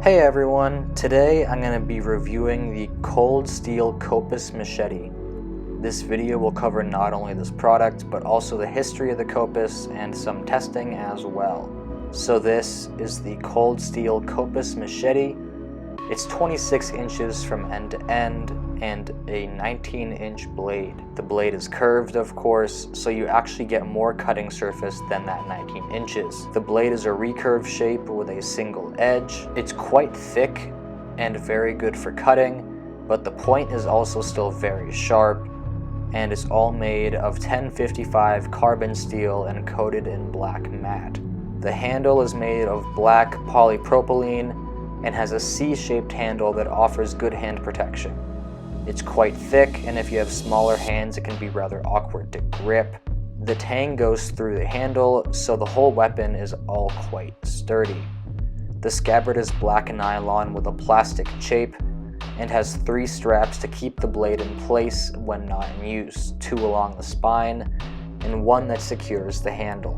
Hey everyone, today I'm going to be reviewing the Cold Steel Kopis Machete. This video will cover not only this product, but also the history of the Kopis and some testing as well. So this is the Cold Steel Kopis Machete. It's 26 inches from end to end and a 19-inch blade. The blade is curved, of course, so you actually get more cutting surface than that 19 inches. The blade is a recurve shape with a single edge. It's quite thick and very good for cutting, but the point is also still very sharp, and it's all made of 1055 carbon steel and coated in black matte. The handle is made of black polypropylene and has a C-shaped handle that offers good hand protection. It's quite thick, and if you have smaller hands it can be rather awkward to grip. The tang goes through the handle, so the whole weapon is all quite sturdy. The scabbard is black nylon with a plastic chape and has 3 straps to keep the blade in place when not in use, 2 along the spine and 1 that secures the handle.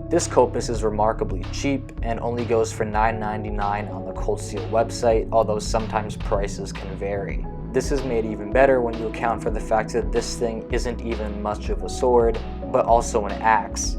This Kopis is remarkably cheap and only goes for $9.99 on the Cold Steel website, although sometimes prices can vary. This is made even better when you account for the fact that this thing isn't even much of a sword, but also an axe.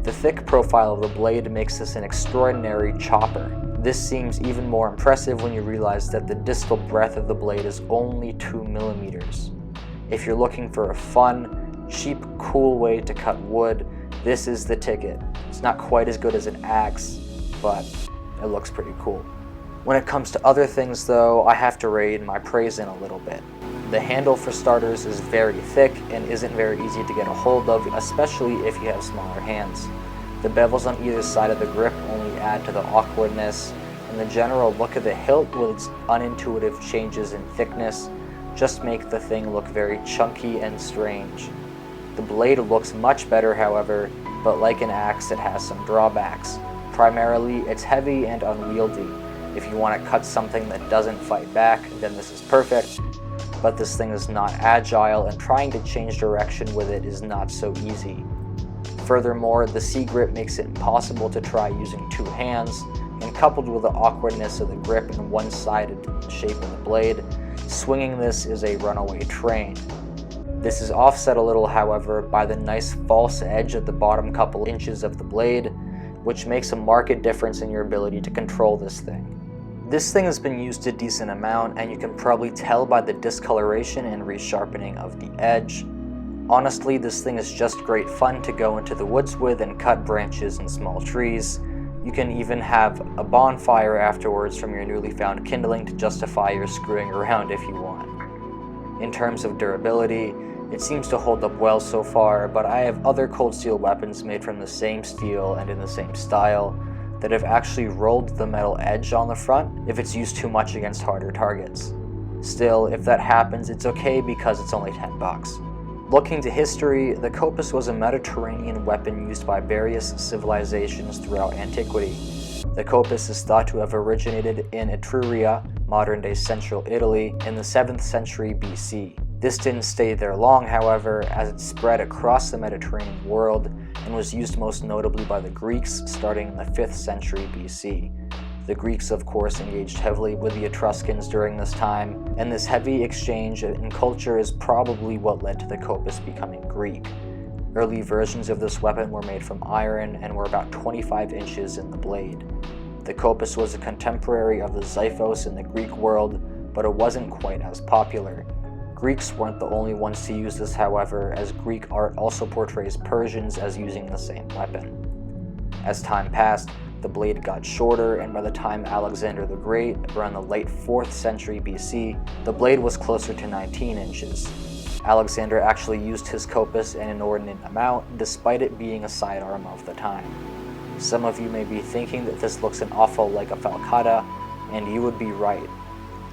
The thick profile of the blade makes this an extraordinary chopper. This seems even more impressive when you realize that the distal breadth of the blade is only 2 millimeters. If you're looking for a fun, cheap, cool way to cut wood, this is the ticket. It's not quite as good as an axe, but it looks pretty cool. When it comes to other things though, I have to rein my praise in a little bit. The handle for starters is very thick and isn't very easy to get a hold of, especially if you have smaller hands. The bevels on either side of the grip only add to the awkwardness, and the general look of the hilt with its unintuitive changes in thickness just make the thing look very chunky and strange. The blade looks much better, however, but like an axe it has some drawbacks. Primarily, it's heavy and unwieldy. If you want to cut something that doesn't fight back, then this is perfect, but this thing is not agile and trying to change direction with it is not so easy. Furthermore, the C-grip makes it impossible to try using 2 hands, and coupled with the awkwardness of the grip and one-sided shape of the blade, swinging this is a runaway train. This is offset a little, however, by the nice false edge at the bottom couple inches of the blade, which makes a marked difference in your ability to control this thing. This thing has been used a decent amount, and you can probably tell by the discoloration and resharpening of the edge. Honestly, this thing is just great fun to go into the woods with and cut branches and small trees. You can even have a bonfire afterwards from your newly found kindling to justify your screwing around if you want. In terms of durability, it seems to hold up well so far, but I have other cold steel weapons made from the same steel and in the same style that have actually rolled the metal edge on the front if it's used too much against harder targets. Still, if that happens, it's okay because it's only $10. Looking to history, the Kopis was a Mediterranean weapon used by various civilizations throughout antiquity. The Kopis is thought to have originated in Etruria, modern-day central Italy, in the 7th century BC. This didn't stay there long, however, as it spread across the Mediterranean world and was used most notably by the Greeks starting in the 5th century BC. The Greeks, of course, engaged heavily with the Etruscans during this time, and this heavy exchange in culture is probably what led to the Kopis becoming Greek. Early versions of this weapon were made from iron and were about 25 inches in the blade. The Kopis was a contemporary of the Xiphos in the Greek world, but it wasn't quite as popular. Greeks weren't the only ones to use this, however, as Greek art also portrays Persians as using the same weapon. As time passed, the blade got shorter, and by the time Alexander the Great, around the late 4th century BC, the blade was closer to 19 inches. Alexander actually used his Kopis an inordinate amount, despite it being a sidearm of the time. Some of you may be thinking that this looks an awful like a falcata, and you would be right.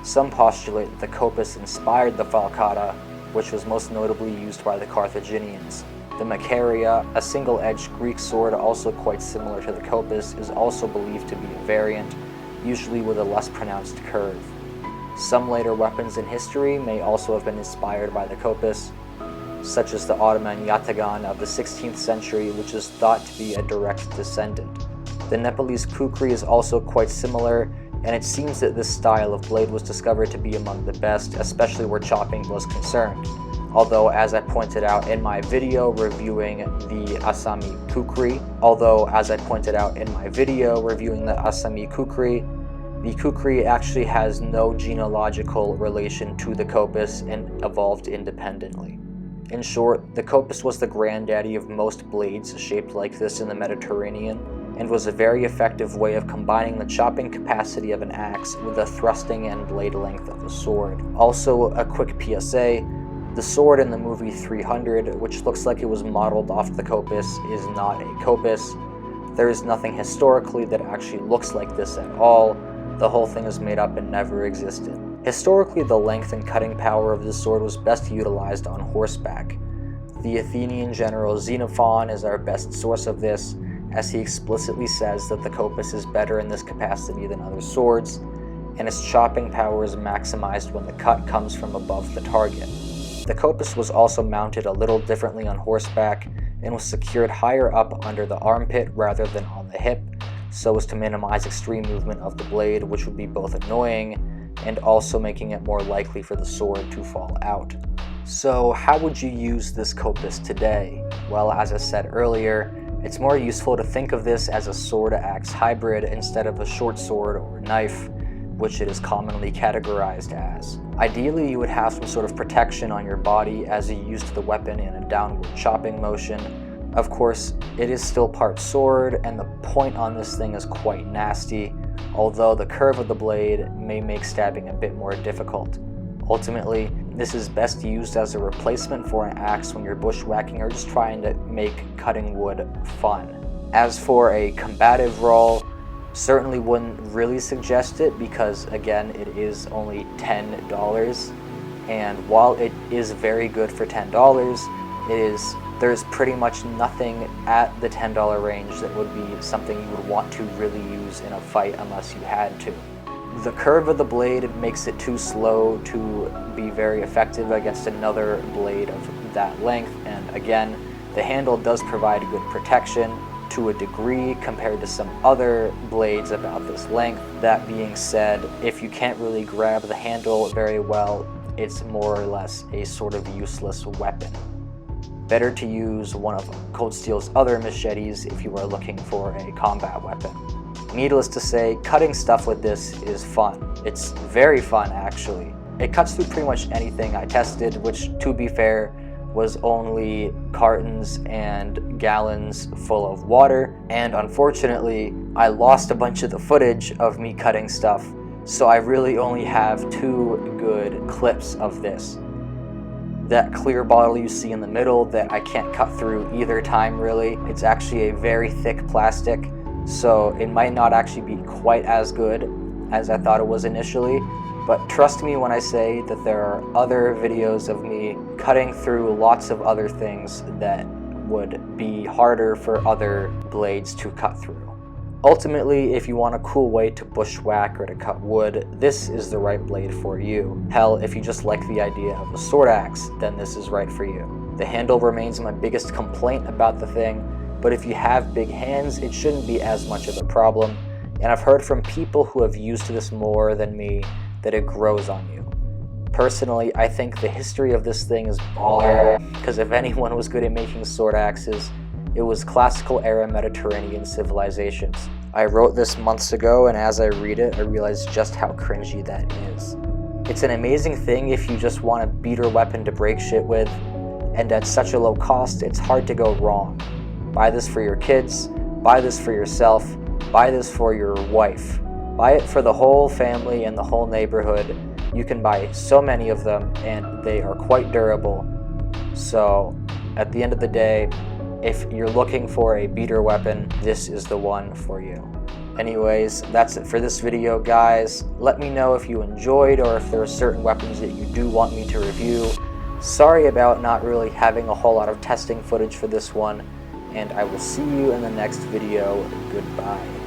Some postulate that the Kopis inspired the falcata, which was most notably used by the Carthaginians. The macharia, a single-edged Greek sword also quite similar to the Kopis, is also believed to be a variant, usually with a less pronounced curve. Some later weapons in history may also have been inspired by the Kopis, such as the Ottoman yataghan of the 16th century, which is thought to be a direct descendant. The Nepalese kukri is also quite similar and it seems that this style of blade was discovered to be among the best, especially where chopping was concerned. Although, as I pointed out in my video reviewing the Asami Kukri, the Kukri actually has no genealogical relation to the Kopis and evolved independently. In short, the Kopis was the granddaddy of most blades shaped like this in the Mediterranean, and was a very effective way of combining the chopping capacity of an axe with the thrusting and blade length of a sword. Also, a quick PSA, the sword in the movie 300, which looks like it was modeled off the Kopis, is not a Kopis. There is nothing historically that actually looks like this at all. The whole thing is made up and never existed. Historically, the length and cutting power of this sword was best utilized on horseback. The Athenian general Xenophon is our best source of this, as he explicitly says that the Kopis is better in this capacity than other swords, and its chopping power is maximized when the cut comes from above the target. The Kopis was also mounted a little differently on horseback, and was secured higher up under the armpit rather than on the hip, so as to minimize extreme movement of the blade, which would be both annoying and also making it more likely for the sword to fall out. So how would you use this Kopis today? Well, as I said earlier, it's more useful to think of this as a sword-axe hybrid instead of a short sword or knife, which it is commonly categorized as. Ideally, you would have some sort of protection on your body as you used the weapon in a downward chopping motion. Of course, it is still part sword, and the point on this thing is quite nasty, although the curve of the blade may make stabbing a bit more difficult. Ultimately, this is best used as a replacement for an axe when you're bushwhacking or just trying to make cutting wood fun. As for a combative role, certainly wouldn't really suggest it because, again, it is only $10, and while it is very good for $10, there's pretty much nothing at the $10 range that would be something you would want to really use in a fight unless you had to. The curve of the blade makes it too slow to be very effective against another blade of that length, and again, the handle does provide good protection to a degree compared to some other blades about this length. That being said, if you can't really grab the handle very well, it's more or less a sort of useless weapon. Better to use one of Cold Steel's other machetes if you are looking for a combat weapon. Needless to say, cutting stuff with this is fun. It's very fun, actually. It cuts through pretty much anything I tested, which, to be fair, was only cartons and gallons full of water, and unfortunately, I lost a bunch of the footage of me cutting stuff, so I really only have 2 good clips of this. That clear bottle you see in the middle that I can't cut through either time really, it's actually a very thick plastic, so it might not actually be quite as good as I thought it was initially, but trust me when I say that there are other videos of me cutting through lots of other things that would be harder for other blades to cut through. Ultimately, if you want a cool way to bushwhack or to cut wood, this is the right blade for you. Hell, if you just like the idea of a sword axe, then this is right for you. The handle remains my biggest complaint about the thing, but if you have big hands, it shouldn't be as much of a problem, and I've heard from people who have used this more than me that it grows on you. Personally, I think the history of this thing is baller, because if anyone was good at making sword axes, it was classical era Mediterranean civilizations. I wrote this months ago, and as I read it, I realize just how cringy that is. It's an amazing thing if you just want a beater weapon to break shit with, and at such a low cost, it's hard to go wrong. Buy this for your kids, buy this for yourself, buy this for your wife. Buy it for the whole family and the whole neighborhood. You can buy so many of them, and they are quite durable. So, at the end of the day, if you're looking for a beater weapon, this is the one for you. Anyways, that's it for this video, guys. Let me know if you enjoyed or if there are certain weapons that you do want me to review. Sorry about not really having a whole lot of testing footage for this one, and I will see you in the next video. Goodbye.